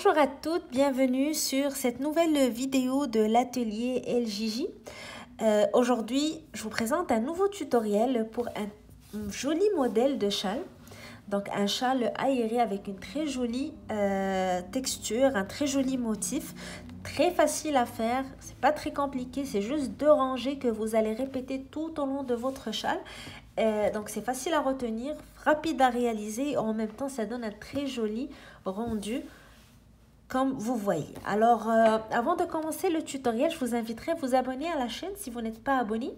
Bonjour à toutes, bienvenue sur cette nouvelle vidéo de l'atelier LJJ. Aujourd'hui, je vous présente un nouveau tutoriel pour un joli modèle de châle. Donc un châle aéré avec une très jolie texture, un très joli motif, très facile à faire, c'est pas très compliqué, c'est juste 2 rangées que vous allez répéter tout au long de votre châle. Donc c'est facile à retenir, rapide à réaliser, en même temps ça donne un très joli rendu comme vous voyez. Alors avant de commencer le tutoriel, je vous inviterai à vous abonner à la chaîne si vous n'êtes pas abonné,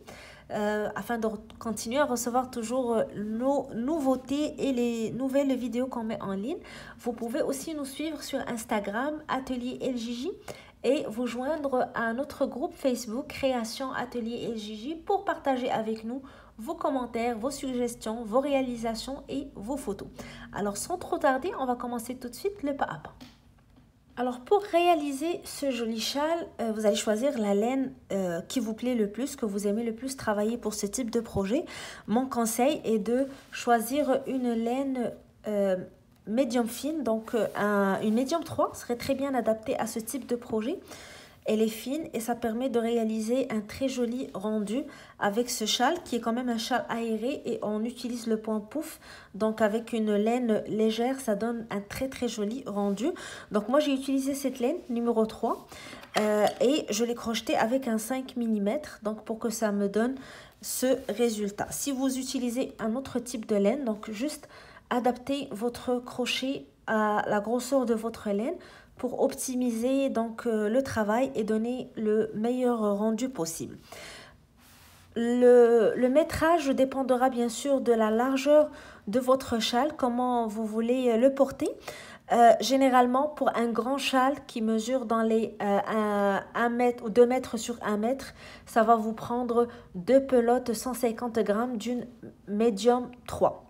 afin de continuer à recevoir toujours nos nouveautés et les nouvelles vidéos qu'on met en ligne. Vous pouvez aussi nous suivre sur Instagram, Atelier LJJ, et vous joindre à notre groupe Facebook Création Atelier LJJ pour partager avec nous vos commentaires, vos suggestions, vos réalisations et vos photos. Alors sans trop tarder, on va commencer tout de suite le pas à pas. Alors pour réaliser ce joli châle, vous allez choisir la laine qui vous plaît le plus, que vous aimez le plus travailler pour ce type de projet. Mon conseil est de choisir une laine médium fine, donc une médium 3 serait très bien adaptée à ce type de projet. Elle est fine et ça permet de réaliser un très joli rendu avec ce châle qui est quand même un châle aéré et on utilise le point pouf. Donc avec une laine légère, ça donne un très joli rendu. Donc moi j'ai utilisé cette laine numéro 3 et je l'ai crochetée avec un 5 mm donc pour que ça me donne ce résultat. Si vous utilisez un autre type de laine, donc juste adaptez votre crochet à la grosseur de votre laine pour optimiser donc le travail et donner le meilleur rendu possible. Le métrage dépendra bien sûr de la largeur de votre châle, comment vous voulez le porter. Généralement pour un grand châle qui mesure dans les 1 mètre ou 2 mètres sur 1 mètre, ça va vous prendre 2 pelotes 150 grammes d'une médium 3.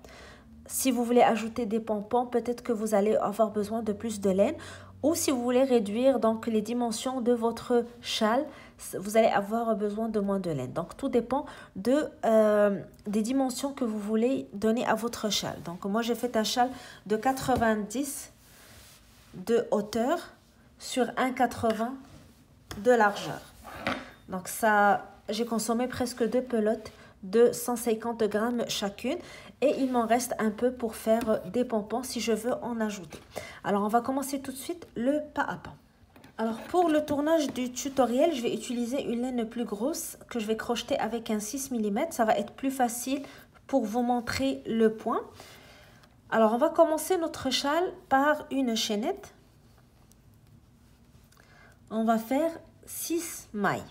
Si vous voulez ajouter des pompons, peut-être que vous allez avoir besoin de plus de laine. Ou si vous voulez réduire donc les dimensions de votre châle, vous allez avoir besoin de moins de laine. Donc tout dépend des dimensions que vous voulez donner à votre châle. Donc moi j'ai fait un châle de 90 de hauteur sur 1,80 de largeur. Donc ça, j'ai consommé presque 2 pelotes de 150 grammes chacune et il m'en reste un peu pour faire des pompons si je veux en ajouter. Alors on va commencer tout de suite le pas à pas. Alors pour le tournage du tutoriel, je vais utiliser une laine plus grosse que je vais crocheter avec un 6 mm. Ça va être plus facile pour vous montrer le point. Alors on va commencer notre châle par une chaînette. On va faire 6 mailles.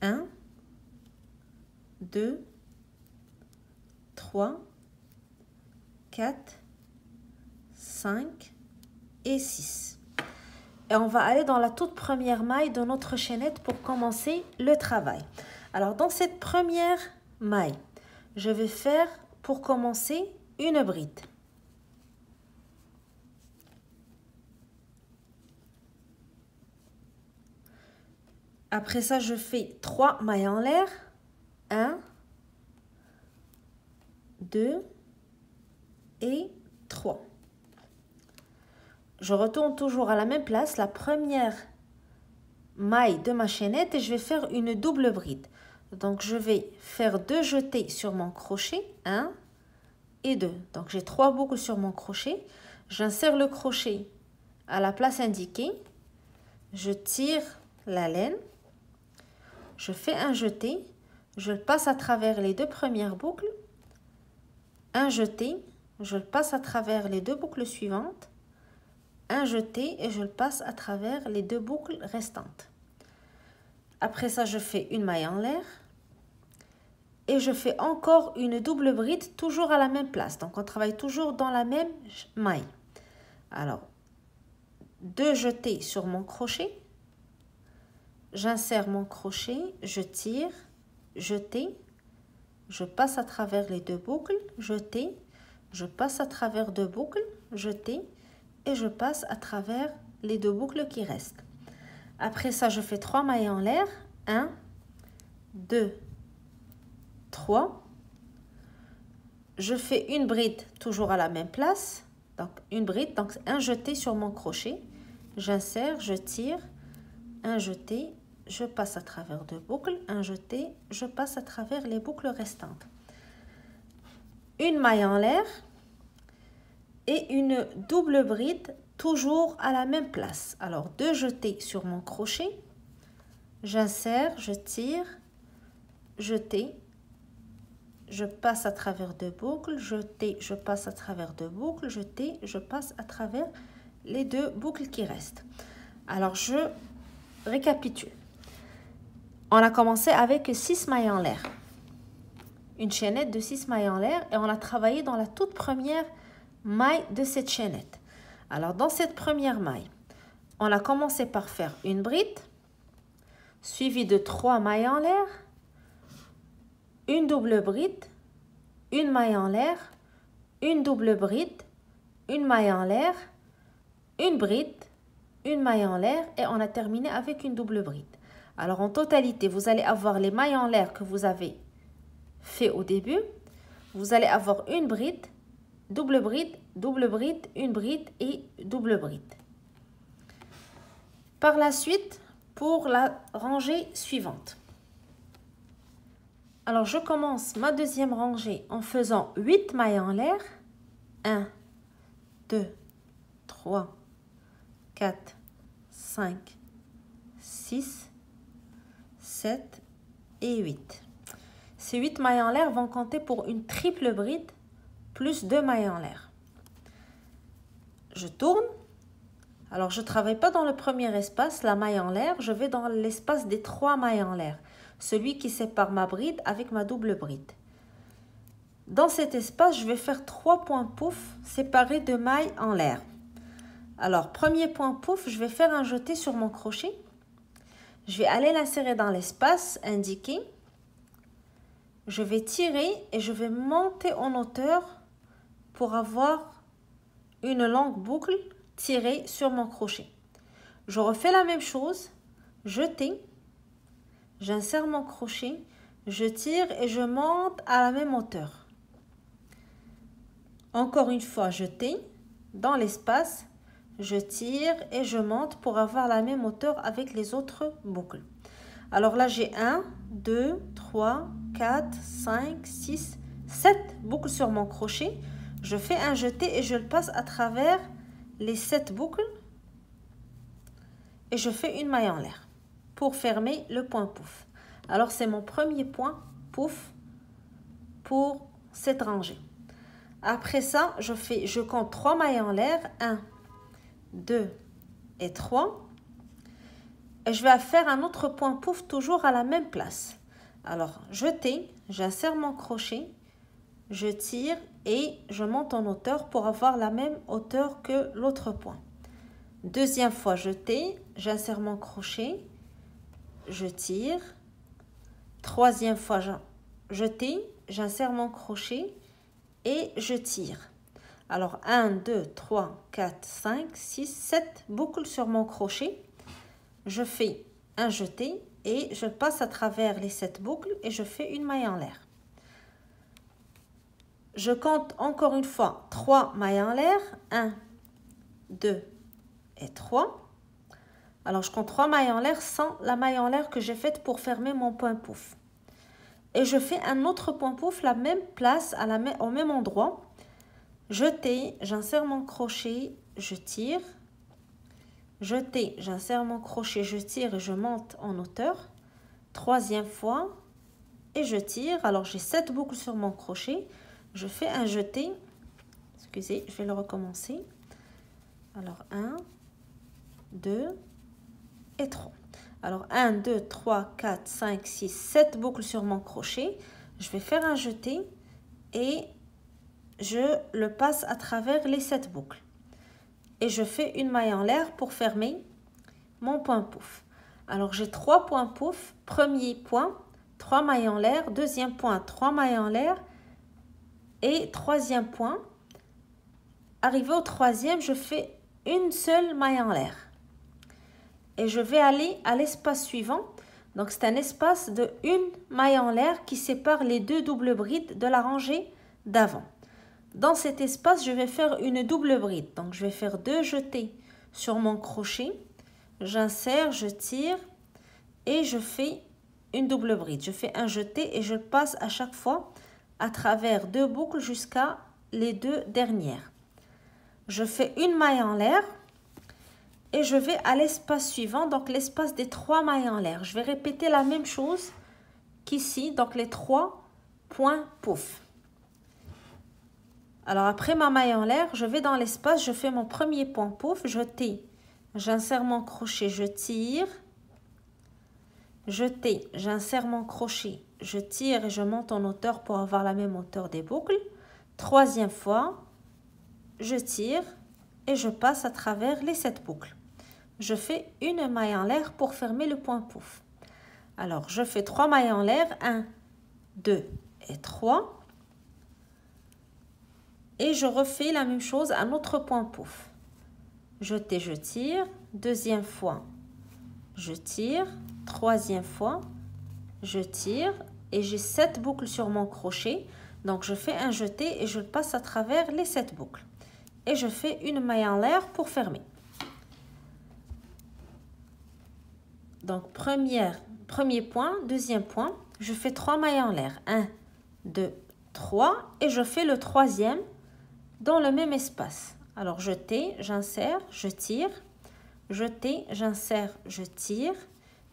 1, 2, 3, 4, 5 et 6. Et on va aller dans la toute première maille de notre chaînette pour commencer le travail. Alors dans cette première maille, je vais faire pour commencer une bride. Après ça, je fais 3 mailles en l'air. 1, 2 et 3. Je retourne toujours à la même place, la première maille de ma chaînette et je vais faire une double bride. Donc, je vais faire 2 jetés sur mon crochet, 1 et 2. Donc, j'ai 3 boucles sur mon crochet. J'insère le crochet à la place indiquée. Je tire la laine. Je fais un jeté, je le passe à travers les 2 premières boucles, un jeté, je le passe à travers les 2 boucles suivantes, un jeté et je le passe à travers les 2 boucles restantes. Après ça, je fais une maille en l'air et je fais encore une double bride, toujours à la même place. Donc, on travaille toujours dans la même maille. Alors, 2 jetés sur mon crochet. J'insère mon crochet, je tire, jeté, je passe à travers les 2 boucles, jeté, je passe à travers 2 boucles, jeté et je passe à travers les 2 boucles qui restent. Après ça, je fais 3 mailles en l'air, 1, 2, 3. Je fais une bride toujours à la même place. donc une bride, donc un jeté sur mon crochet, j'insère, je tire, un jeté, je passe à travers deux boucles, un jeté, je passe à travers les boucles restantes. Une maille en l'air et une double bride toujours à la même place. Alors deux jetés sur mon crochet, j'insère, je tire, jeté, je passe à travers deux boucles, jeté, je passe à travers deux boucles, jeté, je passe à travers les deux boucles qui restent. Alors je récapitule. On a commencé avec 6 mailles en l'air. Une chaînette de 6 mailles en l'air et on a travaillé dans la toute première maille de cette chaînette. Alors dans cette première maille, on a commencé par faire une bride, suivie de 3 mailles en l'air, une double bride, une maille en l'air, une double bride, une maille en l'air, une bride, une maille en l'air et on a terminé avec une double bride. Alors en totalité, vous allez avoir les mailles en l'air que vous avez fait au début. Vous allez avoir une bride, double bride, une bride et double bride. Par la suite, pour la rangée suivante. Alors je commence ma deuxième rangée en faisant 8 mailles en l'air. 1, 2, 3, 4, 5, 6, 7 et 8. Ces 8 mailles en l'air vont compter pour une triple bride plus 2 mailles en l'air. Je tourne. Alors je ne travaille pas dans le premier espace, la maille en l'air, je vais dans l'espace des 3 mailles en l'air, celui qui sépare ma bride avec ma double bride. Dans cet espace, je vais faire 3 points pouf séparés de mailles en l'air. Alors, premier point pouf, je vais faire un jeté sur mon crochet. Je vais aller l'insérer dans l'espace indiqué. Je vais tirer et je vais monter en hauteur pour avoir une longue boucle tirée sur mon crochet. Je refais la même chose, jeter, j'insère mon crochet, je tire et je monte à la même hauteur. Encore une fois, jeter dans l'espace, je tire et je monte pour avoir la même hauteur avec les autres boucles. Alors là, j'ai 1, 2, 3, 4, 5, 6, 7 boucles sur mon crochet. Je fais un jeté et je le passe à travers les 7 boucles. Et je fais une maille en l'air pour fermer le point pouf. Alors, c'est mon premier point pouf pour cette rangée. Après ça, je compte 3 mailles en l'air. 1, 2 et 3. Et je vais faire un autre point pouf toujours à la même place. Alors, jeter, j'insère mon crochet, je tire et je monte en hauteur pour avoir la même hauteur que l'autre point. Deuxième fois, jeter, j'insère mon crochet, je tire. Troisième fois, jeter, j'insère mon crochet et je tire. Alors, 1, 2, 3, 4, 5, 6, 7 boucles sur mon crochet. Je fais un jeté et je passe à travers les 7 boucles et je fais une maille en l'air. Je compte encore une fois 3 mailles en l'air. 1, 2 et 3. Alors, je compte 3 mailles en l'air sans la maille en l'air que j'ai faite pour fermer mon point pouf. Et je fais un autre point pouf, la même place, au même endroit. Jeter, j'insère mon crochet, je tire. Jeter, j'insère mon crochet, je tire et je monte en hauteur. Troisième fois et je tire. Alors, j'ai 7 boucles sur mon crochet. Je fais un jeté. Excusez, je vais le recommencer. Alors, 1, 2 et 3. Alors, 1, 2, 3, 4, 5, 6, 7 boucles sur mon crochet. Je vais faire un jeté et je le passe à travers les 7 boucles. Et je fais une maille en l'air pour fermer mon point pouf. Alors, j'ai 3 points pouf. Premier point, 3 mailles en l'air. Deuxième point, 3 mailles en l'air. Et troisième point, arrivé au troisième, je fais une seule maille en l'air. Et je vais aller à l'espace suivant. Donc, c'est un espace de 1 maille en l'air qui sépare les 2 doubles brides de la rangée d'avant. Dans cet espace, je vais faire une double bride. Donc, je vais faire 2 jetés sur mon crochet. J'insère, je tire et je fais une double bride. Je fais un jeté et je passe à chaque fois à travers 2 boucles jusqu'à les 2 dernières. Je fais une maille en l'air et je vais à l'espace suivant, donc l'espace des 3 mailles en l'air. Je vais répéter la même chose qu'ici, donc les 3 points pouf. Alors après ma maille en l'air, je vais dans l'espace, je fais mon premier point pouf, jeté, j'insère mon crochet, je tire, jeté, j'insère mon crochet, je tire et je monte en hauteur pour avoir la même hauteur des boucles. Troisième fois, je tire et je passe à travers les 7 boucles. Je fais une maille en l'air pour fermer le point pouf. Alors je fais 3 mailles en l'air, 1, 2 et 3. Et je refais la même chose à notre point pouf. Jeté, je tire. Deuxième fois, je tire. Troisième fois, je tire. Et j'ai 7 boucles sur mon crochet. Donc, je fais un jeté et je passe à travers les 7 boucles. Et je fais une maille en l'air pour fermer. Donc, premier point. Deuxième point, je fais 3 mailles en l'air. 1, 2, 3. Et je fais le troisième dans le même espace. Alors, jeté, j'insère, je tire. Jeté, j'insère, je tire.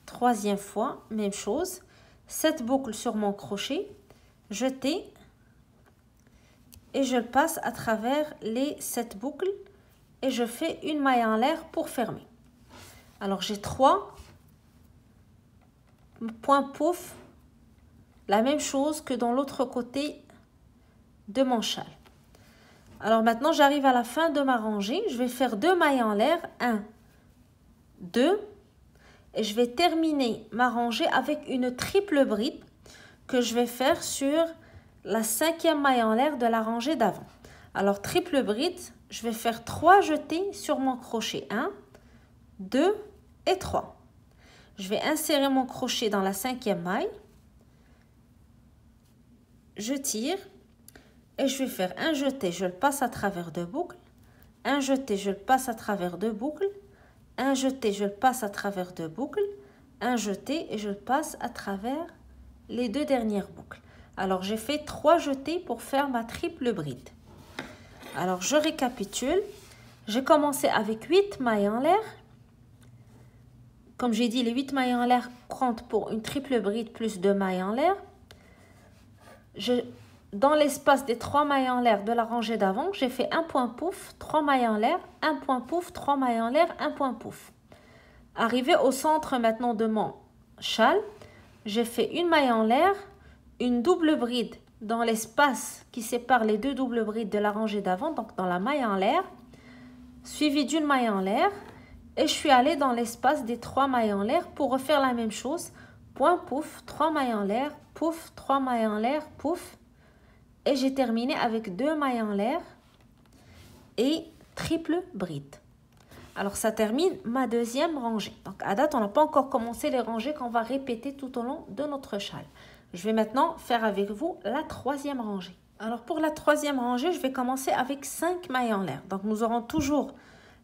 Troisième fois, même chose. 7 boucles sur mon crochet. Jeté. Et je passe à travers les 7 boucles. Et je fais une maille en l'air pour fermer. Alors, j'ai 3 points pouf. La même chose que dans l'autre côté de mon châle. Alors maintenant, j'arrive à la fin de ma rangée. Je vais faire 2 mailles en l'air. 1, 2. Et je vais terminer ma rangée avec une triple bride que je vais faire sur la 5e maille en l'air de la rangée d'avant. Alors, triple bride, je vais faire 3 jetés sur mon crochet. 1, 2 et 3. Je vais insérer mon crochet dans la 5e maille. Je tire. Et je vais faire un jeté, je le passe à travers 2 boucles. Un jeté, je le passe à travers 2 boucles. Un jeté, je le passe à travers 2 boucles. Un jeté et je le passe à travers les 2 dernières boucles. Alors, j'ai fait 3 jetés pour faire ma triple bride. Alors, je récapitule. J'ai commencé avec 8 mailles en l'air. Comme j'ai dit, les 8 mailles en l'air comptent pour une triple bride plus 2 mailles en l'air. Dans l'espace des 3 mailles en l'air de la rangée d'avant, j'ai fait un point pouf, 3 mailles en l'air, un point pouf, 3 mailles en l'air, un point pouf. Arrivé au centre maintenant de mon châle, j'ai fait une maille en l'air, une double bride dans l'espace qui sépare les 2 doubles brides de la rangée d'avant, donc dans la maille en l'air, suivi d'une maille en l'air, et je suis allée dans l'espace des 3 mailles en l'air pour refaire la même chose. Point pouf, 3 mailles en l'air, pouf, 3 mailles en l'air, pouf. Et j'ai terminé avec 2 mailles en l'air et triple bride. Alors, ça termine ma 2e rangée. Donc, à date, on n'a pas encore commencé les rangées qu'on va répéter tout au long de notre châle. Je vais maintenant faire avec vous la 3e rangée. Alors, pour la 3e rangée, je vais commencer avec 5 mailles en l'air. Donc, nous aurons toujours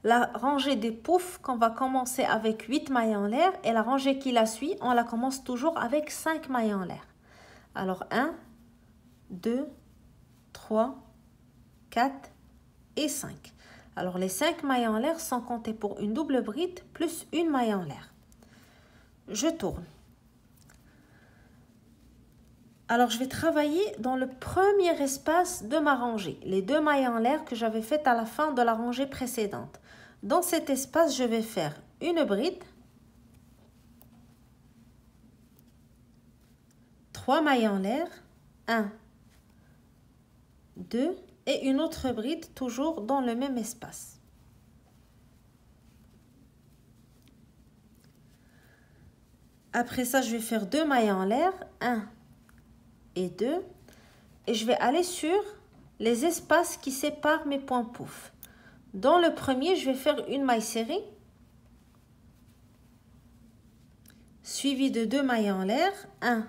la rangée des poufs qu'on va commencer avec 8 mailles en l'air. Et la rangée qui la suit, on la commence toujours avec 5 mailles en l'air. Alors, 1, 2, 3, 4 et 5. Alors, les 5 mailles en l'air sont comptées pour une double bride plus une maille en l'air. Je tourne. Alors, je vais travailler dans le premier espace de ma rangée, les 2 mailles en l'air que j'avais faites à la fin de la rangée précédente. Dans cet espace, je vais faire une bride, 3 mailles en l'air, 1, 2 et une autre bride toujours dans le même espace. Après ça, je vais faire 2 mailles en l'air, 1 et 2 et je vais aller sur les espaces qui séparent mes points pouf. Dans le premier, je vais faire une maille serrée suivie de 2 mailles en l'air, 1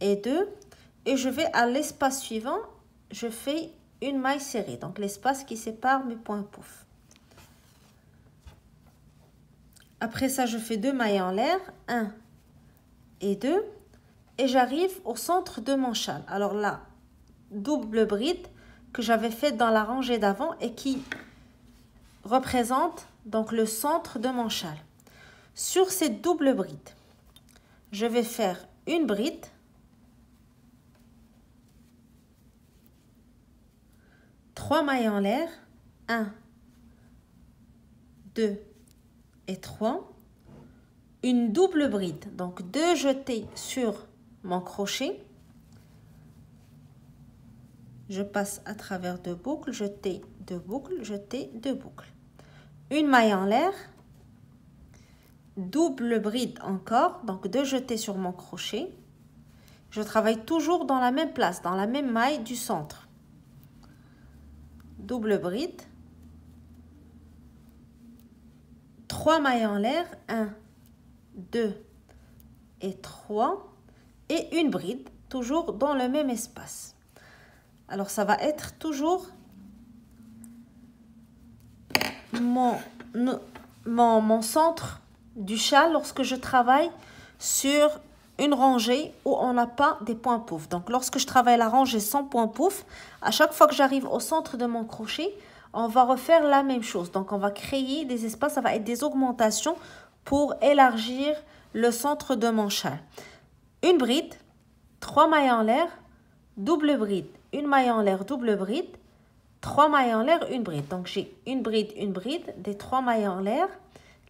et 2 et je vais à l'espace suivant, je fais une maille serrée, donc l'espace qui sépare mes points pouf. Après ça, je fais 2 mailles en l'air, 1 et 2, et j'arrive au centre de mon châle. Alors là, double bride que j'avais faite dans la rangée d'avant et qui représente donc le centre de mon châle. Sur cette double bride, je vais faire une bride, trois mailles en l'air, 1, 2 et 3, une double bride, donc 2 jetés sur mon crochet, je passe à travers 2 boucles, jeté, 2 boucles, jeté, 2 boucles, une maille en l'air, double bride encore, donc 2 jetés sur mon crochet, je travaille toujours dans la même place, dans la même maille du centre, double bride, 3 mailles en l'air, 1, 2 et 3, et une bride, toujours dans le même espace. Alors, ça va être toujours mon centre du châle lorsque je travaille sur une rangée où on n'a pas des points pouf. Donc, lorsque je travaille la rangée sans point pouf, à chaque fois que j'arrive au centre de mon crochet, on va refaire la même chose. Donc, on va créer des espaces, ça va être des augmentations pour élargir le centre de mon châle. Une bride, 3 mailles en l'air, double bride, une maille en l'air, double bride, 3 mailles en l'air, une bride. Donc, j'ai une bride, des 3 mailles en l'air,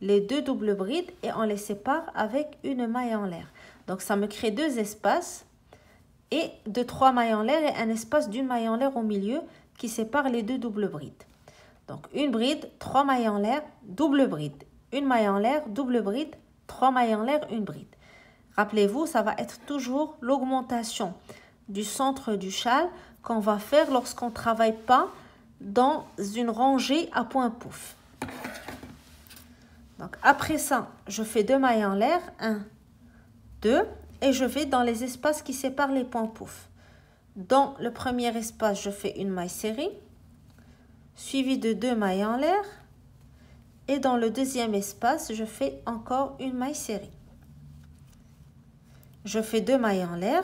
les 2 doubles brides et on les sépare avec une maille en l'air. Donc, ça me crée 2 espaces et de 3 mailles en l'air et un espace d'une maille en l'air au milieu qui sépare les 2 doubles brides. Donc, une bride, 3 mailles en l'air, double bride, une maille en l'air, double bride, 3 mailles en l'air, une bride. Rappelez-vous, ça va être toujours l'augmentation du centre du châle qu'on va faire lorsqu'on ne travaille pas dans une rangée à point pouf. Donc, après ça, je fais 2 mailles en l'air, 1, 2, et je vais dans les espaces qui séparent les points pouf. Dans le premier espace, je fais une maille serrée, suivie de 2 mailles en l'air, et dans le deuxième espace, je fais encore une maille serrée. Je fais 2 mailles en l'air,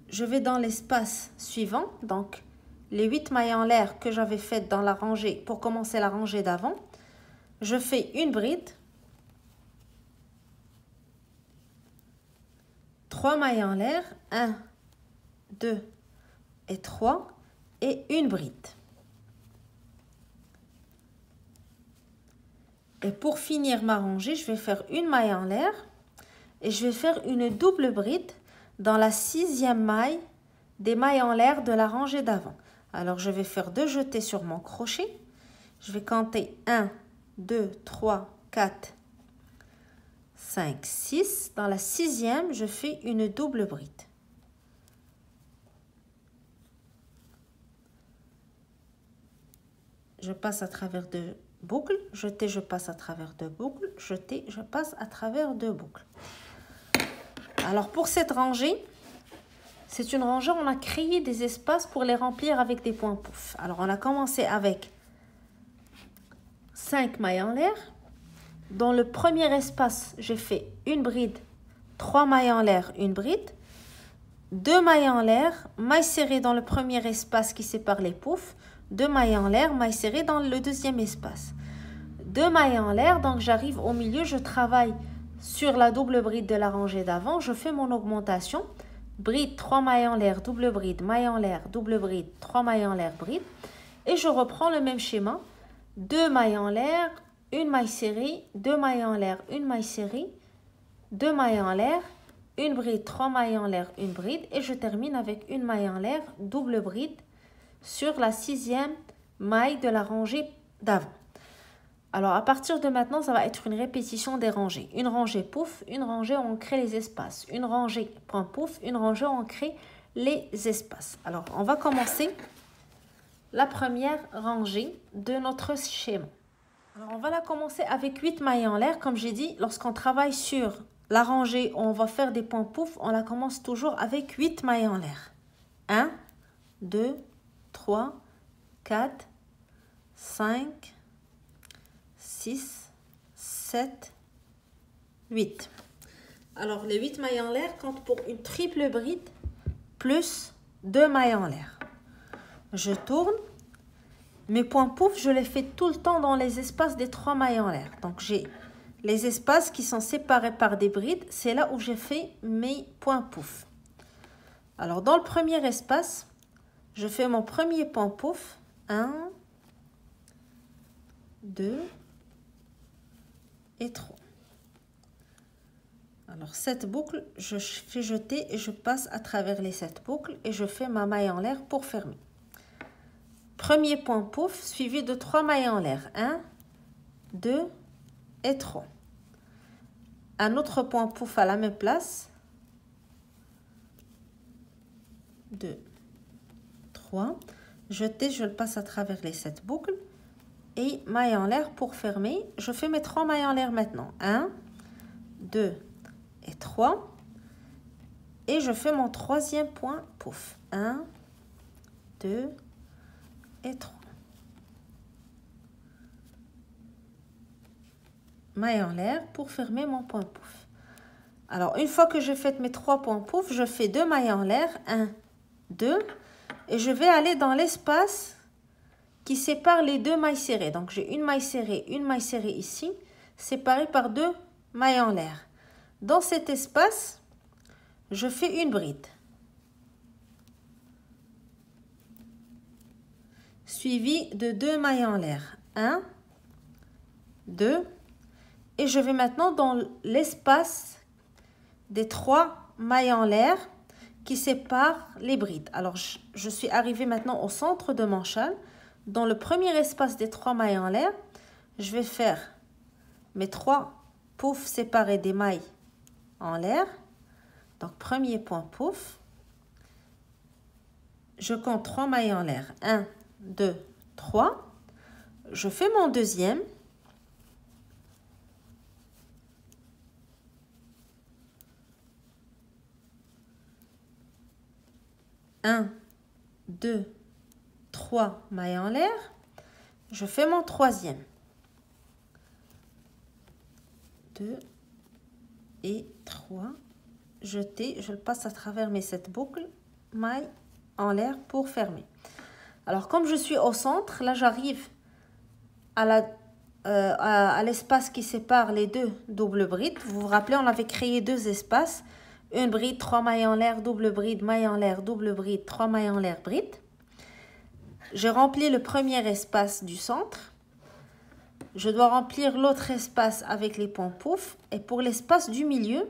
je vais dans l'espace suivant, donc les 8 mailles en l'air que j'avais faites dans la rangée pour commencer la rangée d'avant. Je fais une bride, 3 mailles en l'air, 1, 2 et 3, et une bride. Et pour finir ma rangée, je vais faire une maille en l'air et je vais faire une double bride dans la 6e maille des mailles en l'air de la rangée d'avant. Alors, je vais faire 2 jetés sur mon crochet. Je vais compter 1, 2, 3, 4, 5, 6. Dans la 6e, je fais une double bride. Je passe à travers 2 boucles. Jeté, je passe à travers 2 boucles. Jeté, je passe à travers 2 boucles. Alors, pour cette rangée, c'est une rangée où on a créé des espaces pour les remplir avec des points pouf. Alors, on a commencé avec 5 mailles en l'air. Dans le premier espace, j'ai fait une bride, 3 mailles en l'air, une bride, 2 mailles en l'air, maille serrée dans le premier espace qui sépare les poufs, 2 mailles en l'air, maille serrée dans le deuxième espace. 2 mailles en l'air, donc j'arrive au milieu, je travaille sur la double bride de la rangée d'avant, je fais mon augmentation, bride, 3 mailles en l'air, double bride, maille en l'air, double bride, 3 mailles en l'air, bride, et je reprends le même schéma, 2 mailles en l'air, une maille serrée, 2 mailles en l'air, une maille serrée, 2 mailles en l'air, une bride, 3 mailles en l'air, une bride, et je termine avec une maille en l'air, double bride, sur la 6e maille de la rangée d'avant. Alors, à partir de maintenant, ça va être une répétition des rangées. Une rangée pouf, une rangée où on crée les espaces. Une rangée point pouf, une rangée où on crée les espaces. Alors, on va commencer la première rangée de notre schéma. Alors, on va la commencer avec 8 mailles en l'air. Comme j'ai dit, lorsqu'on travaille sur la rangée où on va faire des points pouf, on la commence toujours avec 8 mailles en l'air. 1, 2, 3, 4, 5, 6, 7, 8. Alors, les 8 mailles en l'air comptent pour une triple bride plus 2 mailles en l'air. Je tourne. Mes points pouf, je les fais tout le temps dans les espaces des 3 mailles en l'air. Donc, j'ai les espaces qui sont séparés par des brides. C'est là où j'ai fait mes points pouf. Alors, dans le premier espace, je fais mon premier point pouf. 1, 2 et 3. Alors, cette boucle, je fais jeter et je passe à travers les 7 boucles et je fais ma maille en l'air pour fermer. Premier point pouf suivi de 3 mailles en l'air. 1, 2 et 3. Un autre point pouf à la même place. 2, 3. Jeter, je le passe à travers les 7 boucles. Et maille en l'air pour fermer. Je fais mes 3 mailles en l'air maintenant. 1, 2 et 3. Et je fais mon troisième point pouf. 1, 2 et 3. Maille en l'air pour fermer mon point pouf. Alors, une fois que j'ai fait mes 3 points pouf, je fais 2 mailles en l'air. 1, 2. Et je vais aller dans l'espace qui sépare les 2 mailles serrées. Donc, j'ai une maille serrée ici, séparée par 2 mailles en l'air. Dans cet espace, je fais une bride. Suivi de 2 mailles en l'air. 1, 2. Et je vais maintenant dans l'espace des 3 mailles en l'air qui séparent les brides. Alors, je suis arrivée maintenant au centre de mon châle. Dans le premier espace des 3 mailles en l'air, je vais faire mes 3 poufs séparés des mailles en l'air. Donc, premier point pouf. Je compte 3 mailles en l'air. 1, 2, 3. Je fais mon deuxième. Un, 2, 3 mailles en l'air. Je fais mon troisième. 2 et 3. Jeter, je le passe à travers mes 7 boucles. Mailles en l'air pour fermer. Alors, comme je suis au centre, là, j'arrive à l'espace qui sépare les 2 doubles brides. Vous vous rappelez, on avait créé 2 espaces. Une bride, 3 mailles en l'air, double bride, maille en l'air, double bride, 3 mailles en l'air, bride. J'ai rempli le premier espace du centre. Je dois remplir l'autre espace avec les points pouf. Et pour l'espace du milieu,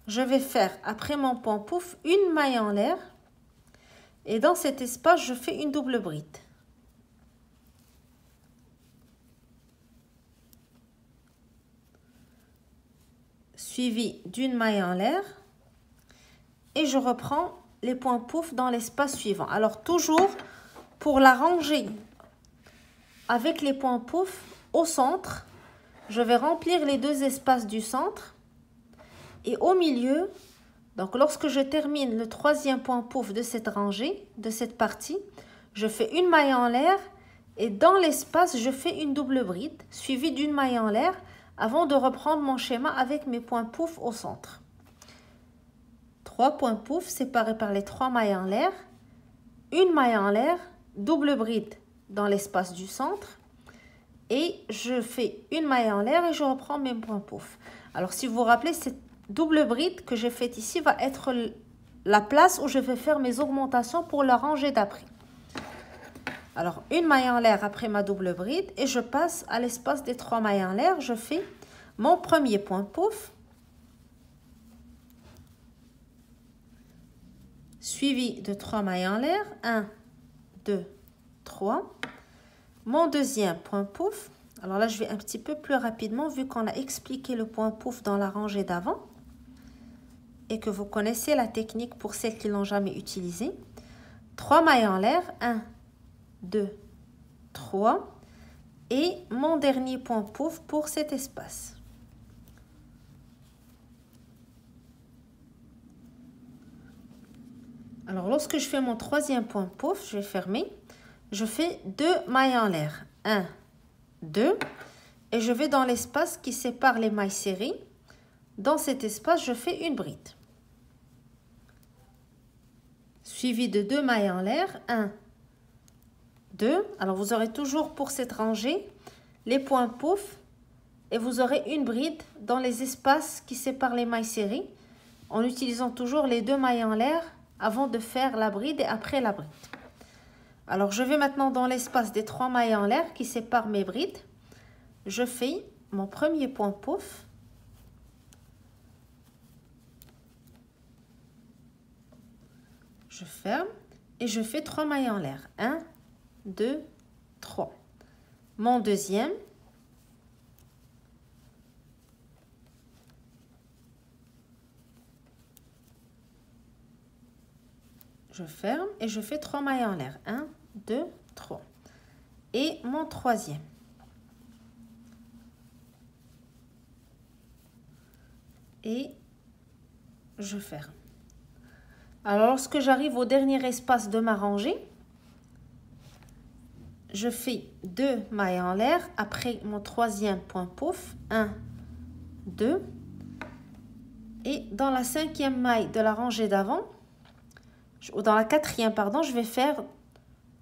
je vais faire, après mon point pouf, une maille en l'air. Et dans cet espace, je fais une double bride. Suivi d'une maille en l'air. Et je reprends les points pouf dans l'espace suivant. Alors, toujours pour la rangée avec les points pouf au centre, je vais remplir les 2 espaces du centre. Et au milieu, donc lorsque je termine le troisième point pouf de cette rangée, de cette partie, je fais une maille en l'air et dans l'espace, je fais une double bride suivie d'une maille en l'air avant de reprendre mon schéma avec mes points pouf au centre. 3 points pouf séparés par les 3 mailles en l'air, une maille en l'air, double bride dans l'espace du centre et je fais une maille en l'air et je reprends mes points pouf. Alors, si vous vous rappelez, cette double bride que j'ai faite ici va être la place où je vais faire mes augmentations pour la rangée d'après. Alors, une maille en l'air après ma double bride et je passe à l'espace des 3 mailles en l'air. Je fais mon premier point pouf, suivi de 3 mailles en l'air. 1, 2, 3. Mon deuxième point pouf. Alors là, je vais un petit peu plus rapidement vu qu'on a expliqué le point pouf dans la rangée d'avant et que vous connaissez la technique pour celles qui ne l'ont jamais utilisée. 3 mailles en l'air. 1, 2, 3. Et mon dernier point pouf pour cet espace. Alors, lorsque je fais mon troisième point pouf, je vais fermer. Je fais 2 mailles en l'air. 1, 2. Et je vais dans l'espace qui sépare les mailles serrées. Dans cet espace, je fais une bride. Suivi de 2 mailles en l'air. 1, 2. Alors, vous aurez toujours pour cette rangée les points pouf. Et vous aurez une bride dans les espaces qui séparent les mailles serrées. En utilisant toujours les 2 mailles en l'air avant de faire la bride et après la bride. Alors, je vais maintenant dans l'espace des 3 mailles en l'air qui séparent mes brides. Je fais mon premier point pouf. Je ferme et je fais 3 mailles en l'air. 1, 2, 3. Mon deuxième. Je ferme et je fais 3 mailles en l'air. 1, 2, 3. Et mon troisième. Et je ferme. Alors, lorsque j'arrive au dernier espace de ma rangée, je fais 2 mailles en l'air après mon troisième point pouf. 1, 2. Et dans la 5e maille de la rangée d'avant, ou dans la 4e, pardon, je vais faire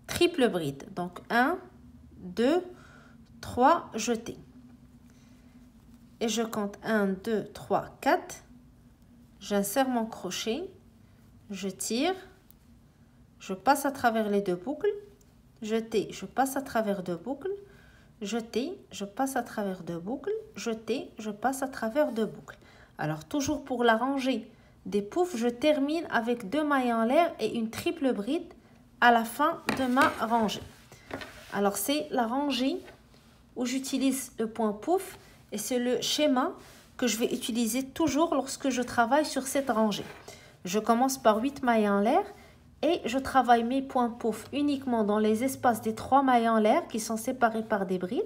triple bride. Donc 1, 2, 3, jeter. Et je compte 1, 2, 3, 4. J'insère mon crochet. Je tire. Je passe à travers les 2 boucles. Jeter, je passe à travers 2 boucles. Jeter, je passe à travers 2 boucles. Jeter, je passe à travers 2 boucles. Alors, toujours pour la rangée des poufs, je termine avec 2 mailles en l'air et une triple bride à la fin de ma rangée. Alors, c'est la rangée où j'utilise le point pouf et c'est le schéma que je vais utiliser toujours lorsque je travaille sur cette rangée. Je commence par 8 mailles en l'air et je travaille mes points pouf uniquement dans les espaces des 3 mailles en l'air qui sont séparés par des brides.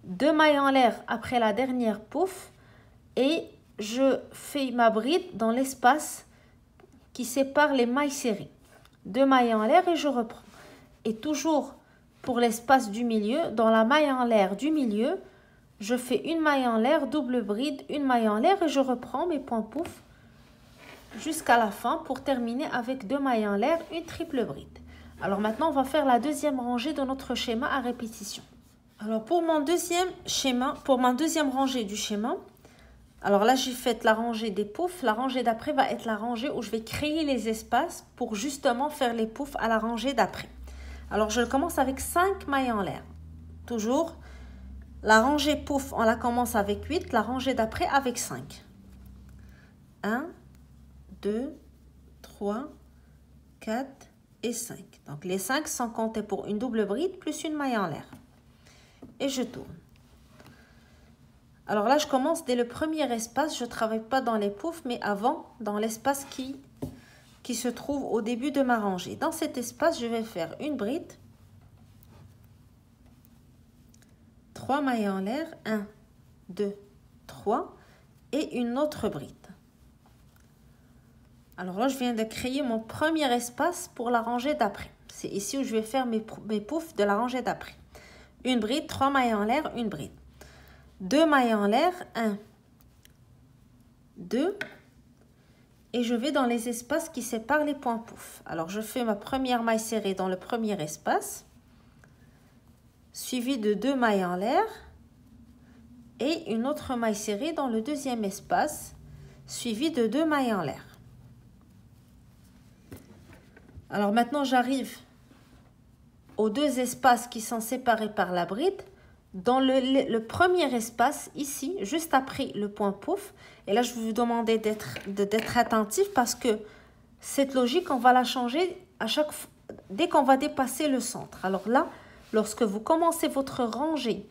2 mailles en l'air après la dernière pouf et je fais ma bride dans l'espace qui sépare les mailles serrées. 2 mailles en l'air et je reprends. Et toujours pour l'espace du milieu, dans la maille en l'air du milieu, je fais une maille en l'air, double bride, une maille en l'air et je reprends mes points pouf jusqu'à la fin pour terminer avec 2 mailles en l'air, une triple bride. Alors maintenant, on va faire la deuxième rangée de notre schéma à répétition. Alors pour mon deuxième schéma, pour ma deuxième rangée du schéma, alors là, j'ai fait la rangée des poufs. La rangée d'après va être la rangée où je vais créer les espaces pour justement faire les poufs à la rangée d'après. Alors, je commence avec 5 mailles en l'air. Toujours, la rangée pouf, on la commence avec 8. La rangée d'après avec 5. 1, 2, 3, 4 et 5. Donc, les 5 sont comptés pour une double bride plus une maille en l'air. Et je tourne. Alors là, je commence dès le premier espace. Je ne travaille pas dans les poufs, mais avant, dans l'espace qui se trouve au début de ma rangée. Dans cet espace, je vais faire une bride, 3 mailles en l'air, 1, 2, 3, et une autre bride. Alors là, je viens de créer mon premier espace pour la rangée d'après. C'est ici où je vais faire mes poufs de la rangée d'après. Une bride, 3 mailles en l'air, une bride. 2 mailles en l'air, 1, 2, et je vais dans les espaces qui séparent les points pouf. Alors, je fais ma première maille serrée dans le premier espace, suivi de 2 mailles en l'air, et une autre maille serrée dans le deuxième espace, suivi de 2 mailles en l'air. Alors, maintenant, j'arrive aux 2 espaces qui sont séparés par la bride. Dans le premier espace, ici, juste après le point pouf, et là, je vais vous demander d'être attentif parce que cette logique, on va la changer à chaque fois, dès qu'on va dépasser le centre. Alors là, lorsque vous commencez votre rangée,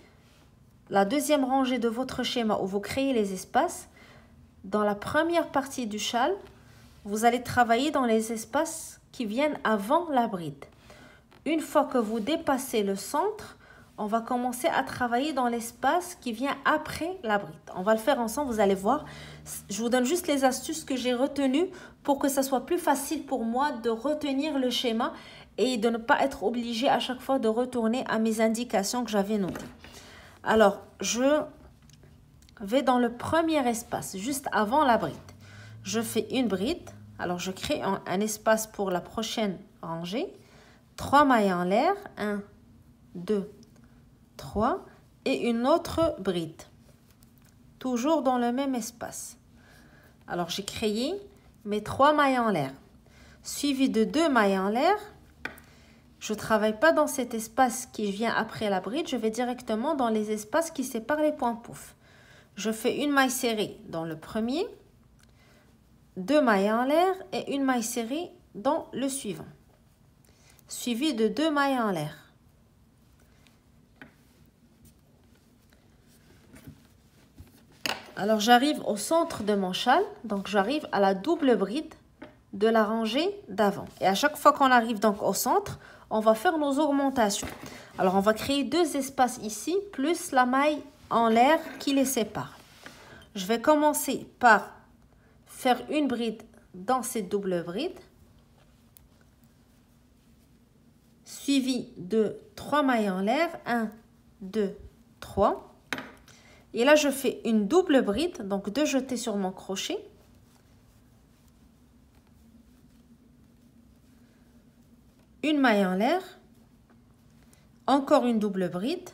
la deuxième rangée de votre schéma où vous créez les espaces, dans la première partie du châle, vous allez travailler dans les espaces qui viennent avant la bride. Une fois que vous dépassez le centre, on va commencer à travailler dans l'espace qui vient après la bride. On va le faire ensemble, vous allez voir. Je vous donne juste les astuces que j'ai retenues pour que ça soit plus facile pour moi de retenir le schéma et de ne pas être obligé à chaque fois de retourner à mes indications que j'avais notées. Alors, je vais dans le premier espace, juste avant la bride. Je fais une bride. Alors, je crée un espace pour la prochaine rangée. 3 mailles en l'air. 1, 2, 3. Et une autre bride. Toujours dans le même espace. Alors, j'ai créé mes 3 mailles en l'air. Suivi de 2 mailles en l'air. Je ne travaille pas dans cet espace qui vient après la bride. Je vais directement dans les espaces qui séparent les points pouf. Je fais une maille serrée dans le premier. 2 mailles en l'air et une maille serrée dans le suivant. Suivi de 2 mailles en l'air. Alors, j'arrive au centre de mon châle. Donc, j'arrive à la double bride de la rangée d'avant. Et à chaque fois qu'on arrive donc au centre, on va faire nos augmentations. Alors, on va créer 2 espaces ici, plus la maille en l'air qui les sépare. Je vais commencer par faire une bride dans cette double bride, suivi de 3 mailles en l'air, 1, 2, 3. Et là, je fais une double bride, donc 2 jetés sur mon crochet. Une maille en l'air, encore une double bride,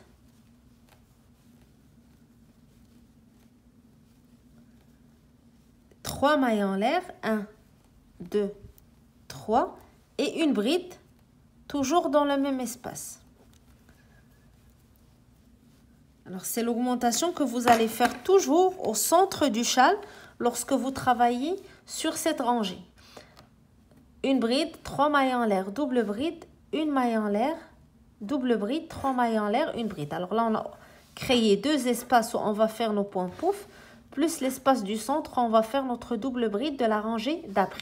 trois mailles en l'air, 1, 2, 3 et une bride, toujours dans le même espace. Alors, c'est l'augmentation que vous allez faire toujours au centre du châle lorsque vous travaillez sur cette rangée. Une bride, 3 mailles en l'air, double bride, une maille en l'air, double bride, 3 mailles en l'air, une bride. Alors là, on a créé 2 espaces où on va faire nos points pouf, plus l'espace du centre, on va faire notre double bride de la rangée d'après.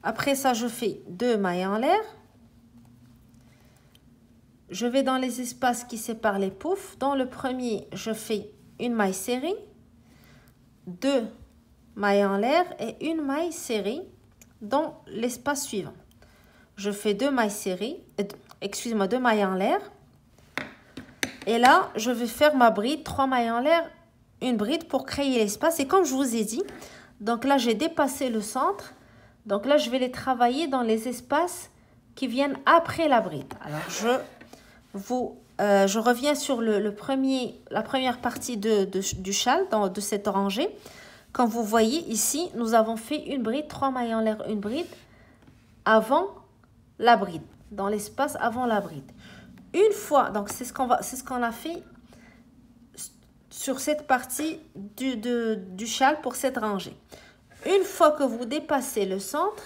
Après ça, je fais 2 mailles en l'air. Je vais dans les espaces qui séparent les poufs. Dans le premier, je fais une maille serrée, 2 mailles en l'air et une maille serrée dans l'espace suivant. Je fais 2 mailles serrées, 2 mailles en l'air. Et là, je vais faire ma bride, 3 mailles en l'air, une bride pour créer l'espace. Et comme je vous ai dit, donc là, j'ai dépassé le centre. Donc là, je vais les travailler dans les espaces qui viennent après la bride. Alors, je reviens sur la première partie du châle, de cette rangée. Comme vous voyez ici, nous avons fait une bride, 3 mailles en l'air, une bride avant la bride, dans l'espace avant la bride. Une fois, donc c'est ce qu'on a fait sur cette partie du châle pour cette rangée. Une fois que vous dépassez le centre,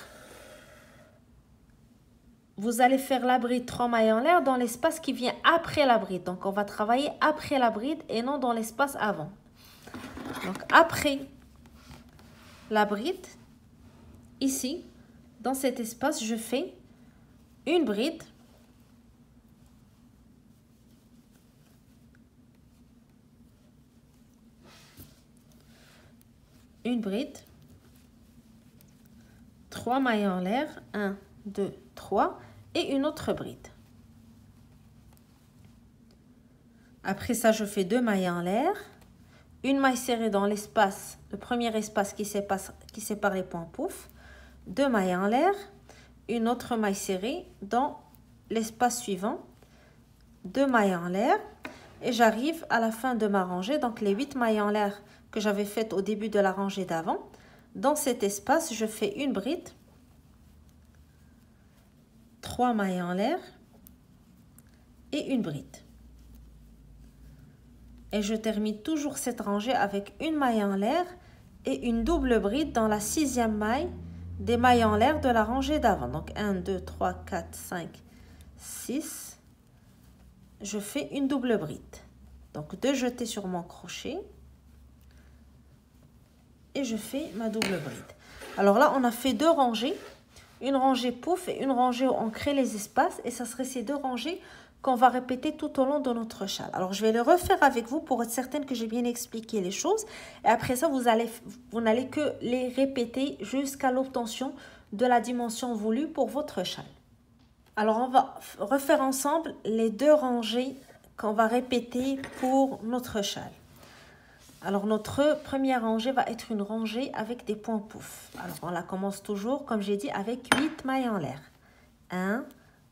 vous allez faire la bride 3 mailles en l'air dans l'espace qui vient après la bride. Donc, on va travailler après la bride et non dans l'espace avant. Donc, après la bride, ici, dans cet espace, je fais une bride. Une bride. 3 mailles en l'air. 1, 2, 3. Et une autre bride. Après ça, je fais 2 mailles en l'air. Une maille serrée dans l'espace, le premier espace qui sépare les points pouf. 2 mailles en l'air. Une autre maille serrée dans l'espace suivant. 2 mailles en l'air. Et j'arrive à la fin de ma rangée, donc les 8 mailles en l'air que j'avais faites au début de la rangée d'avant. Dans cet espace, je fais une bride. 3 mailles en l'air et une bride. Et je termine toujours cette rangée avec une maille en l'air et une double bride dans la 6e maille des mailles en l'air de la rangée d'avant. Donc 1, 2, 3, 4, 5, 6. Je fais une double bride. Donc 2 jetés sur mon crochet. Et je fais ma double bride. Alors là, on a fait 2 rangées. Une rangée pouf et une rangée où on crée les espaces. Et ça serait ces 2 rangées qu'on va répéter tout au long de notre châle. Alors, je vais le refaire avec vous pour être certaine que j'ai bien expliqué les choses. Et après ça, vous n'allez que les répéter jusqu'à l'obtention de la dimension voulue pour votre châle. Alors, on va refaire ensemble les 2 rangées qu'on va répéter pour notre châle. Alors, notre première rangée va être une rangée avec des points pouf. Alors, on la commence toujours, comme j'ai dit, avec 8 mailles en l'air. 1,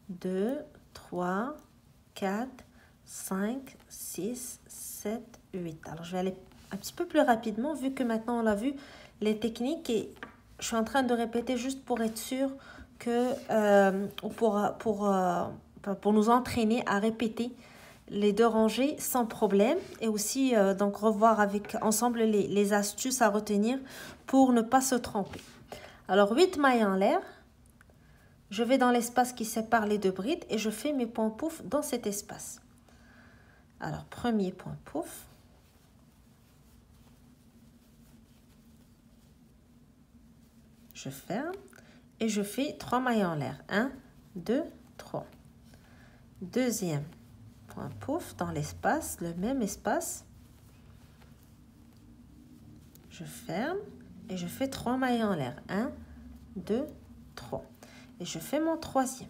2, 3, 4, 5, 6, 7, 8. Alors, je vais aller un petit peu plus rapidement, vu que maintenant on a vu les techniques et je suis en train de répéter juste pour être sûr que, pour nous entraîner à répéter les 2 rangées sans problème et aussi donc revoir ensemble les astuces à retenir pour ne pas se tromper. Alors 8 mailles en l'air, je vais dans l'espace qui sépare les 2 brides et je fais mes points pouf dans cet espace. Alors premier point pouf, je ferme et je fais 3 mailles en l'air. 1, 2, 3. Deuxième point pouf dans l'espace, le même espace. Je ferme et je fais 3 mailles en l'air. 1, 2, 3. Et je fais mon troisième.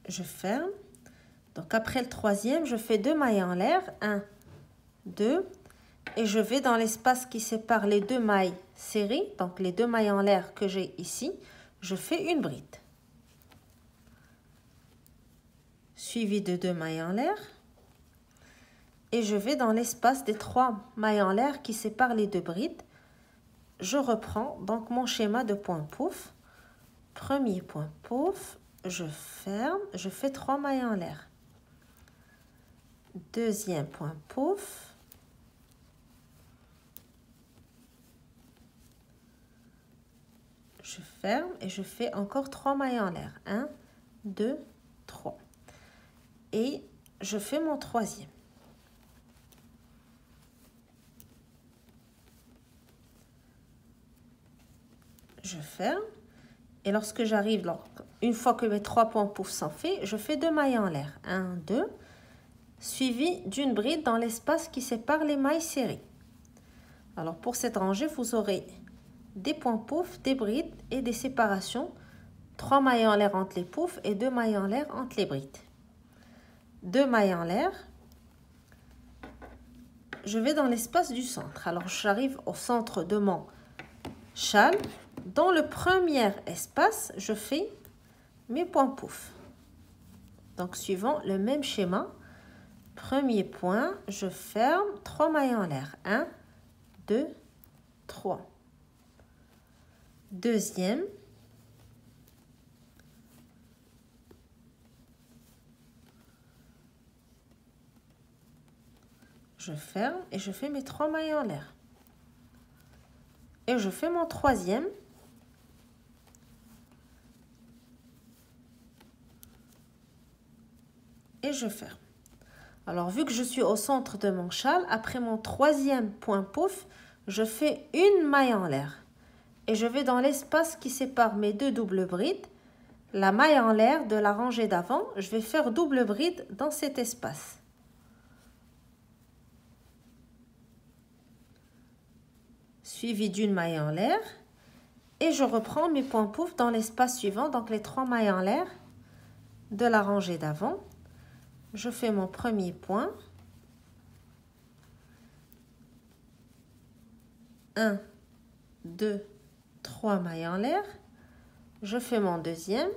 Je ferme. Donc après le troisième, je fais 2 mailles en l'air. 1, 2. Et je vais dans l'espace qui sépare les 2 mailles serrées, donc les 2 mailles en l'air que j'ai ici, je fais une bride. Suivi de 2 mailles en l'air. Et je vais dans l'espace des 3 mailles en l'air qui séparent les 2 brides. Je reprends donc mon schéma de point pouf. Premier point pouf, je ferme, je fais 3 mailles en l'air. Deuxième point pouf. Je ferme et je fais encore 3 mailles en l'air. 1, 2, 3. Et je fais mon troisième. Je ferme. Et lorsque j'arrive, une fois que mes 3 points pouf sont faits, je fais 2 mailles en l'air. 1, 2. Suivi d'une bride dans l'espace qui sépare les mailles serrées. Alors pour cette rangée, vous aurez des points pouf, des brides et des séparations. 3 mailles en l'air entre les poufs et 2 mailles en l'air entre les brides. 2 mailles en l'air. Je vais dans l'espace du centre. Alors j'arrive au centre de mon châle. Dans le premier espace, je fais mes points pouf. Donc suivant le même schéma. Premier point, je ferme, 3 mailles en l'air. 1, 2, 3. Deuxième. Je ferme et je fais mes 3 mailles en l'air. Et je fais mon troisième. Et je ferme. Alors, vu que je suis au centre de mon châle, après mon troisième point pouf, je fais une maille en l'air. Et je vais dans l'espace qui sépare mes 2 doubles brides. La maille en l'air de la rangée d'avant, je vais faire double bride dans cet espace. Suivi d'une maille en l'air. Et je reprends mes points pouf dans l'espace suivant, donc les 3 mailles en l'air de la rangée d'avant. Je fais mon premier point. 1, 2, 3 mailles en l'air. Je fais mon deuxième.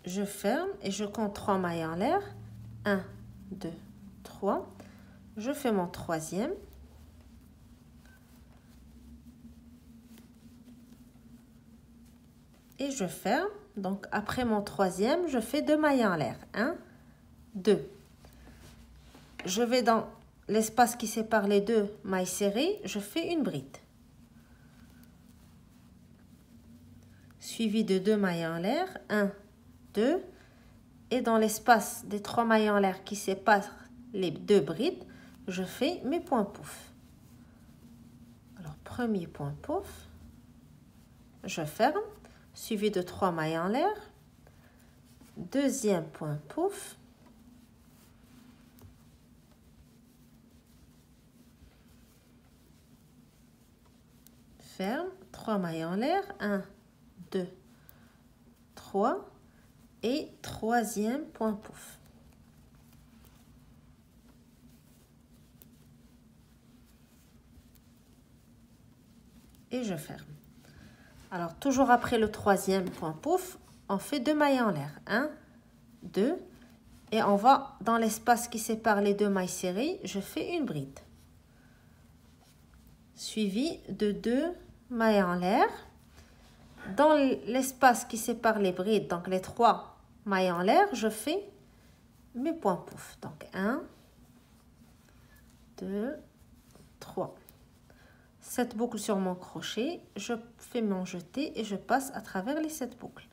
Je ferme et je compte 3 mailles en l'air. 1, 2, 3. Je fais mon troisième. Et je ferme. Donc, après mon troisième, je fais 2 mailles en l'air. 1, 2. Je vais dans l'espace qui sépare les 2 mailles serrées. Je fais une bride. Suivi de 2 mailles en l'air. 1, 2. Et dans l'espace des 3 mailles en l'air qui séparent les 2 brides, je fais mes points pouf. premier point pouf, je ferme, suivi de 3 mailles en l'air, deuxième point pouf, ferme, 3 mailles en l'air, 1, 2, 3 et troisième point pouf. Et je ferme. Alors, toujours après le troisième point pouf, on fait 2 mailles en l'air. 1, 2, et on va dans l'espace qui sépare les 2 mailles serrées, je fais une bride. Suivi de 2 mailles en l'air. Dans l'espace qui sépare les brides, donc les 3 mailles en l'air, je fais mes points pouf. Donc 1, 2, 3. 7 boucles sur mon crochet, je fais mon jeté et je passe à travers les 7 boucles.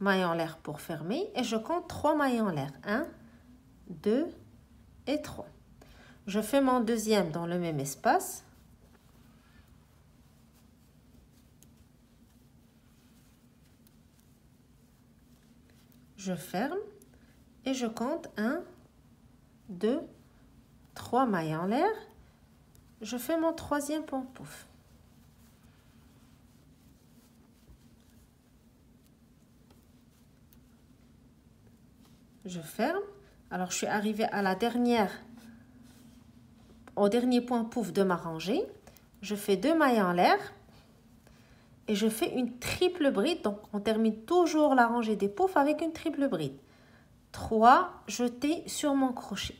Maille en l'air pour fermer et je compte 3 mailles en l'air. 1, 2 et 3. Je fais mon deuxième dans le même espace. Je ferme et je compte 1, 2, 3 mailles en l'air. Je fais mon troisième point pouf. Je ferme. Alors, je suis arrivée à au dernier point pouf de ma rangée. Je fais 2 mailles en l'air et je fais une triple bride. Donc, on termine toujours la rangée des poufs avec une triple bride. 3 jetés sur mon crochet.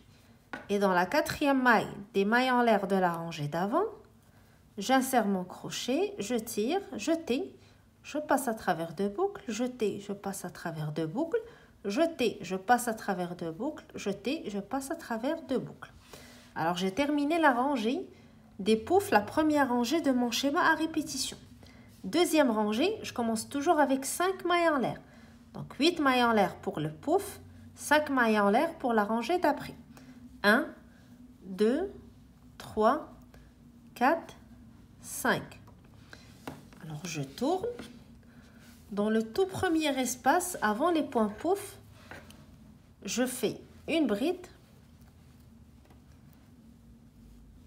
Et dans la quatrième maille des mailles en l'air de la rangée d'avant, j'insère mon crochet, je tire, jeté, je passe à travers 2 boucles, jeté, je passe à travers 2 boucles, jeté, je passe à travers 2 boucles, jeté, je passe à travers 2 boucles. Alors, j'ai terminé la rangée des poufs, la première rangée de mon schéma à répétition. Deuxième rangée, je commence toujours avec 5 mailles en l'air. Donc, 8 mailles en l'air pour le pouf, 5 mailles en l'air pour la rangée d'après. 1, 2, 3, 4, 5. Alors, je tourne. Dans le tout premier espace, avant les points pouf, je fais une bride,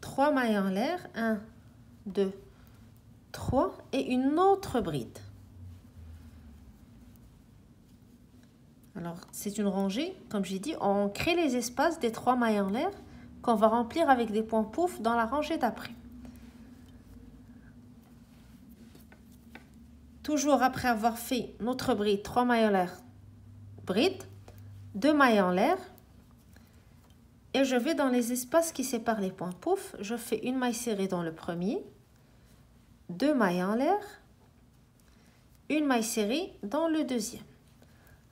3 mailles en l'air, 1, 2, 3 et une autre bride. Alors, c'est une rangée, comme j'ai dit, on crée les espaces des 3 mailles en l'air qu'on va remplir avec des points pouf dans la rangée d'après. Toujours après avoir fait notre bride, 3 mailles en l'air, bride, 2 mailles en l'air, et je vais dans les espaces qui séparent les points pouf. Je fais une maille serrée dans le premier, 2 mailles en l'air, une maille serrée dans le deuxième.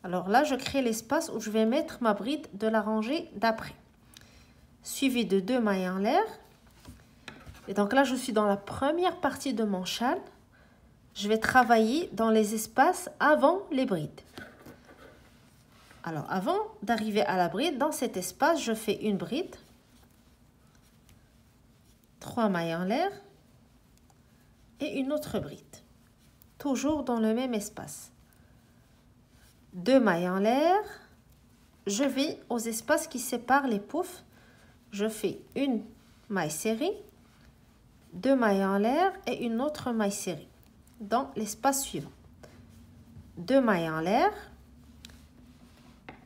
Alors là, je crée l'espace où je vais mettre ma bride de la rangée d'après. Suivi de 2 mailles en l'air. Et donc là, je suis dans la première partie de mon châle. Je vais travailler dans les espaces avant les brides. Alors, avant d'arriver à la bride, dans cet espace, je fais une bride. 3 mailles en l'air. Et une autre bride. Toujours dans le même espace. 2 mailles en l'air, je vais aux espaces qui séparent les poufs. Je fais une maille serrée, 2 mailles en l'air et une autre maille serrée dans l'espace suivant. 2 mailles en l'air,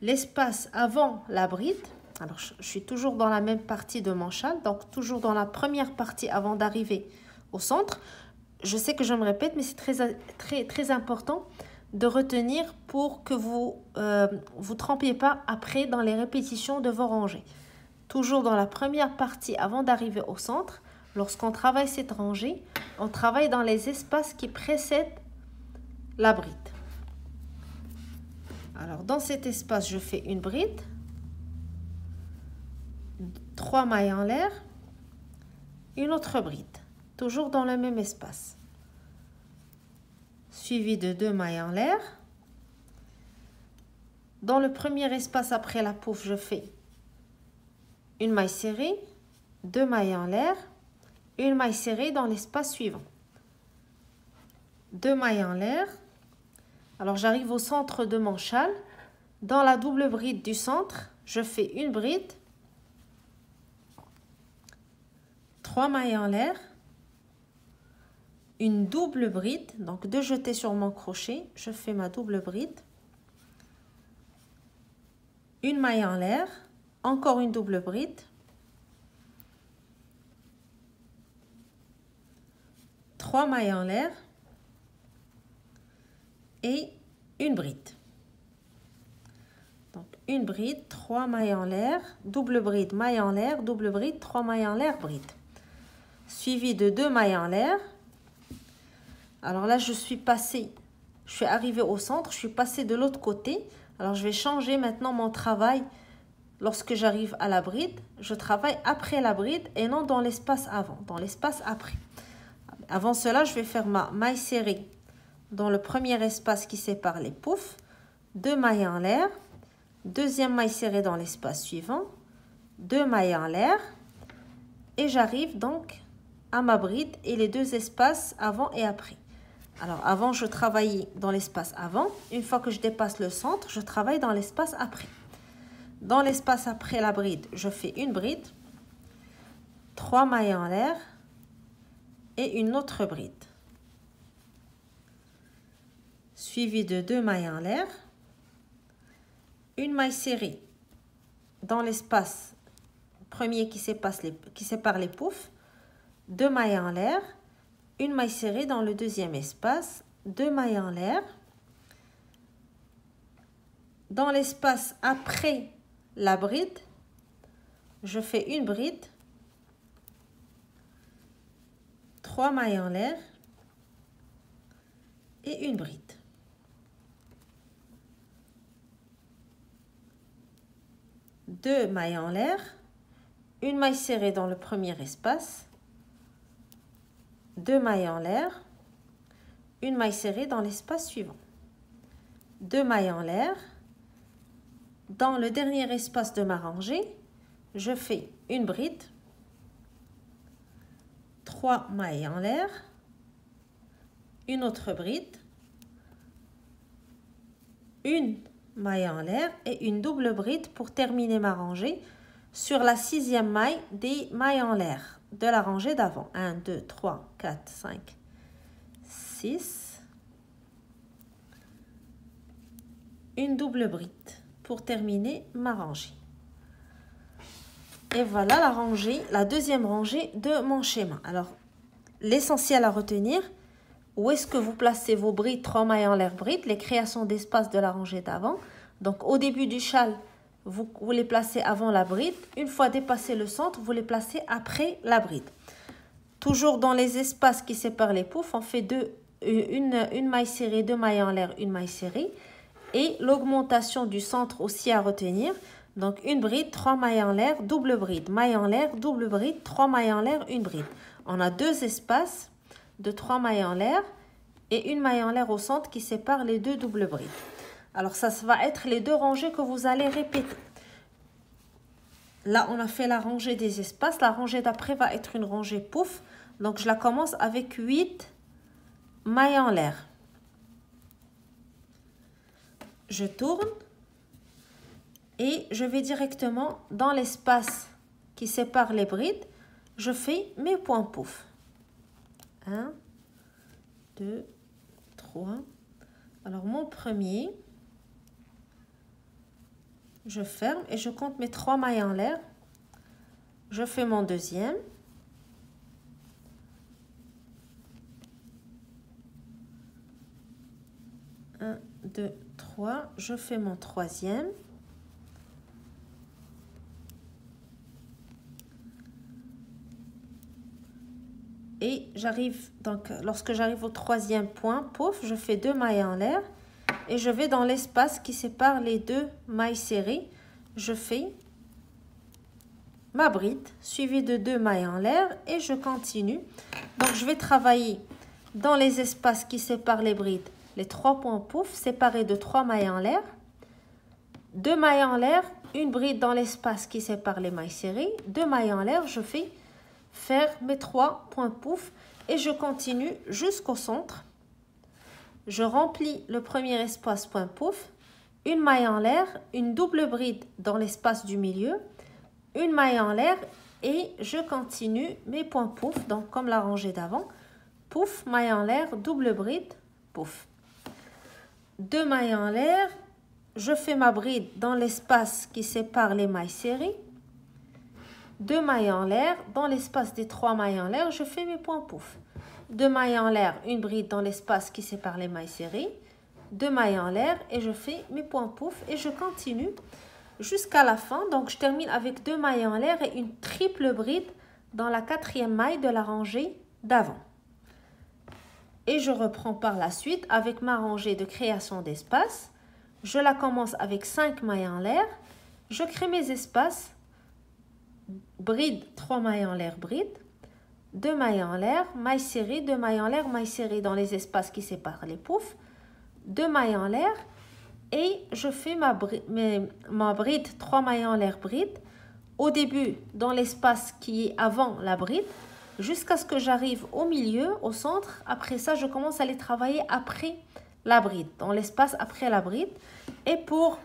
l'espace avant la bride. Alors, je suis toujours dans la même partie de mon châle, donc toujours dans la première partie avant d'arriver au centre. Je sais que je me répète, mais c'est très important de retenir pour que vous vous trompiez pas après dans les répétitions de vos rangées. Toujours dans la première partie avant d'arriver au centre, lorsqu'on travaille cette rangée, on travaille dans les espaces qui précèdent la bride. Alors, dans cet espace, je fais une bride, 3 mailles en l'air, une autre bride, toujours dans le même espace. Suivi de 2 mailles en l'air. Dans le premier espace après la pouf, je fais une maille serrée, 2 mailles en l'air une maille serrée dans l'espace suivant. 2 mailles en l'air. Alors j'arrive au centre de mon châle. Dans la double bride du centre, je fais une bride, 3 mailles en l'air, une double bride, donc 2 jetés sur mon crochet, je fais ma double bride, une maille en l'air, encore une double bride, 3 mailles en l'air et une bride. Donc une bride, 3 mailles en l'air, double bride, maille en l'air, double bride, 3 mailles en l'air, bride. Suivi de 2 mailles en l'air. Alors là, je suis arrivée au centre, je suis passée de l'autre côté. Alors je vais changer maintenant mon travail. Lorsque j'arrive à la bride, je travaille après la bride et non dans l'espace avant, dans l'espace après. Avant cela, je vais faire ma maille serrée dans le premier espace qui sépare les poufs, 2 mailles en l'air, deuxième maille serrée dans l'espace suivant, 2 mailles en l'air et j'arrive donc à ma bride et les 2 espaces avant et après. Alors avant, je travaillais dans l'espace avant. Une fois que je dépasse le centre, je travaille dans l'espace après. Dans l'espace après la bride, je fais une bride, 3 mailles en l'air et une autre bride. Suivi de 2 mailles en l'air, une maille serrée dans l'espace premier qui sépare les poufs, 2 mailles en l'air, une maille serrée dans le deuxième espace, 2 mailles en l'air. Dans l'espace après la bride, je fais une bride, 3 mailles en l'air et une bride. Deux mailles en l'air, une maille serrée dans le premier espace, 2 mailles en l'air, une maille serrée dans l'espace suivant, 2 mailles en l'air. Dans le dernier espace de ma rangée, je fais une bride, 3 mailles en l'air, une autre bride, une maille en l'air et une double bride pour terminer ma rangée sur la 6e maille des mailles en l'air de la rangée d'avant. 1, 2, 3, 4, 5, 6. Une double bride pour terminer ma rangée. Et voilà la rangée, la deuxième rangée de mon schéma. Alors, l'essentiel à retenir, où est-ce que vous placez vos brides, 3 mailles en l'air brides, les créations d'espace de la rangée d'avant. Donc, au début du châle, vous les placez avant la bride. Une fois dépassé le centre, vous les placez après la bride. Toujours dans les espaces qui séparent les poufs, on fait une maille serrée, 2 mailles en l'air, une maille serrée. Et l'augmentation du centre aussi à retenir. Donc, une bride, 3 mailles en l'air, double bride, maille en l'air, double bride, 3 mailles en l'air, une bride. On a 2 espaces de 3 mailles en l'air et une maille en l'air au centre qui sépare les 2 doubles brides. Alors, ça va être les 2 rangées que vous allez répéter. Là, on a fait la rangée des espaces. La rangée d'après va être une rangée pouf. Donc, je la commence avec 8 mailles en l'air. Je tourne et je vais directement dans l'espace qui sépare les brides. Je fais mes points pouf. 1, 2, 3. Alors, mon premier, je ferme et je compte mes 3 mailles en l'air. Je fais mon deuxième. Un, 2, 3. Je fais mon troisième. Et j'arrive, donc lorsque j'arrive au troisième point, pouf, je fais 2 mailles en l'air et je vais dans l'espace qui sépare les 2 mailles serrées. Je fais ma bride suivie de 2 mailles en l'air et je continue. Donc je vais travailler dans les espaces qui séparent les brides, les 3 points pouf séparés de 3 mailles en l'air, 2 mailles en l'air, une bride dans l'espace qui sépare les mailles serrées, 2 mailles en l'air, je fais faire mes 3 points pouf et je continue jusqu'au centre. Je remplis le premier espace point pouf, une maille en l'air, une double bride dans l'espace du milieu, une maille en l'air et je continue mes points pouf, donc comme la rangée d'avant. Pouf, maille en l'air, double bride, pouf. 2 mailles en l'air, je fais ma bride dans l'espace qui sépare les mailles serrées. 2 mailles en l'air, dans l'espace des 3 mailles en l'air, je fais mes points pouf. 2 mailles en l'air, une bride dans l'espace qui sépare les mailles serrées. 2 mailles en l'air et je fais mes points pouf et je continue jusqu'à la fin. Donc je termine avec 2 mailles en l'air et une triple bride dans la 4e maille de la rangée d'avant. Et je reprends par la suite avec ma rangée de création d'espace. Je la commence avec 5 mailles en l'air. Je crée mes espaces. Bride, 3 mailles en l'air, bride. 2 mailles en l'air, maille serrée, 2 mailles en l'air, maille serrée dans les espaces qui séparent les poufs. 2 mailles en l'air. Et je fais ma bride, 3 mailles en l'air, bride. Au début, dans l'espace qui est avant la bride. Jusqu'à ce que j'arrive au milieu, au centre. Après ça, je commence à les travailler après la bride, dans l'espace après la bride. Et pour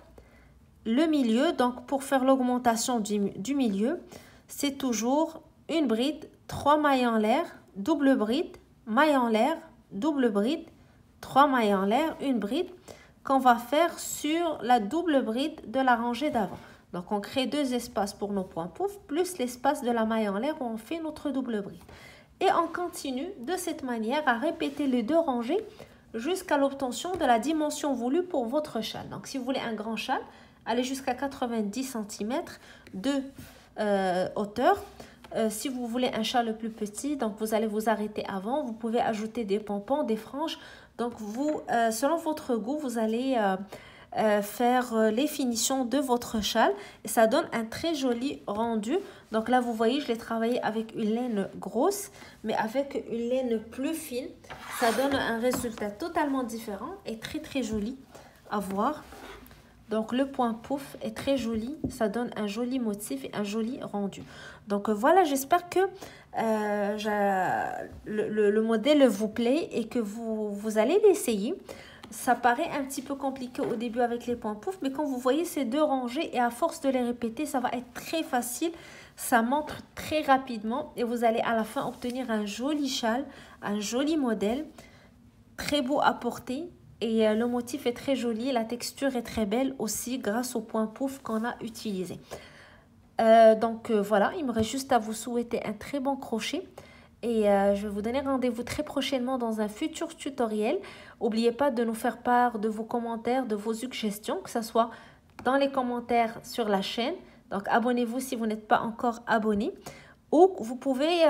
le milieu, donc pour faire l'augmentation du milieu, c'est toujours une bride, 3 mailles en l'air, double bride, maille en l'air, double bride, 3 mailles en l'air, une bride qu'on va faire sur la double bride de la rangée d'avant. Donc, on crée 2 espaces pour nos points pouf, plus l'espace de la maille en l'air où on fait notre double bride. Et on continue de cette manière à répéter les 2 rangées jusqu'à l'obtention de la dimension voulue pour votre châle. Donc, si vous voulez un grand châle, allez jusqu'à 90 cm de hauteur. Si vous voulez un châle plus petit, donc vous allez vous arrêter avant. Vous pouvez ajouter des pompons, des franges. Donc, selon votre goût, vous allez faire les finitions de votre châle et ça donne un très joli rendu. Donc là vous voyez, je l'ai travaillé avec une laine grosse, mais avec une laine plus fine, ça donne un résultat totalement différent et très joli à voir. Donc le point pouf est très joli, ça donne un joli motif et un joli rendu. Donc voilà, j'espère que le modèle vous plaît et que vous allez l'essayer. Ça paraît un petit peu compliqué au début avec les points pouf, mais quand vous voyez ces 2 rangées et à force de les répéter, ça va être très facile. Ça montre très rapidement et vous allez à la fin obtenir un joli châle, un joli modèle, très beau à porter. Et le motif est très joli, la texture est très belle aussi grâce aux points pouf qu'on a utilisés. Voilà, il me reste juste à vous souhaiter un très bon crochet. Et je vais vous donner rendez-vous très prochainement dans un futur tutoriel. N'oubliez pas de nous faire part de vos commentaires, de vos suggestions, que ce soit dans les commentaires sur la chaîne. Donc abonnez-vous si vous n'êtes pas encore abonné. Ou vous pouvez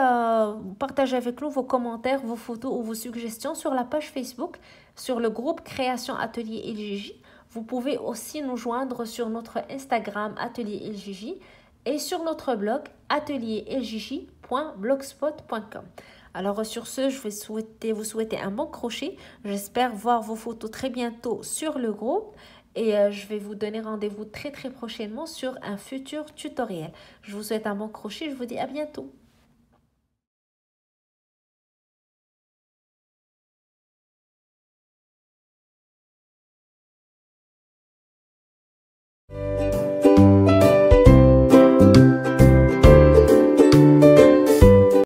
partager avec nous vos commentaires, vos photos ou vos suggestions sur la page Facebook, sur le groupe Création Atelier LJJ. Vous pouvez aussi nous joindre sur notre Instagram Atelier LJJ et sur notre blog atelierljj.blogspot.com. Alors sur ce, je vais vous souhaiter un bon crochet. J'espère voir vos photos très bientôt sur le groupe. Et je vais vous donner rendez-vous très prochainement sur un futur tutoriel. Je vous souhaite un bon crochet, je vous dis à bientôt.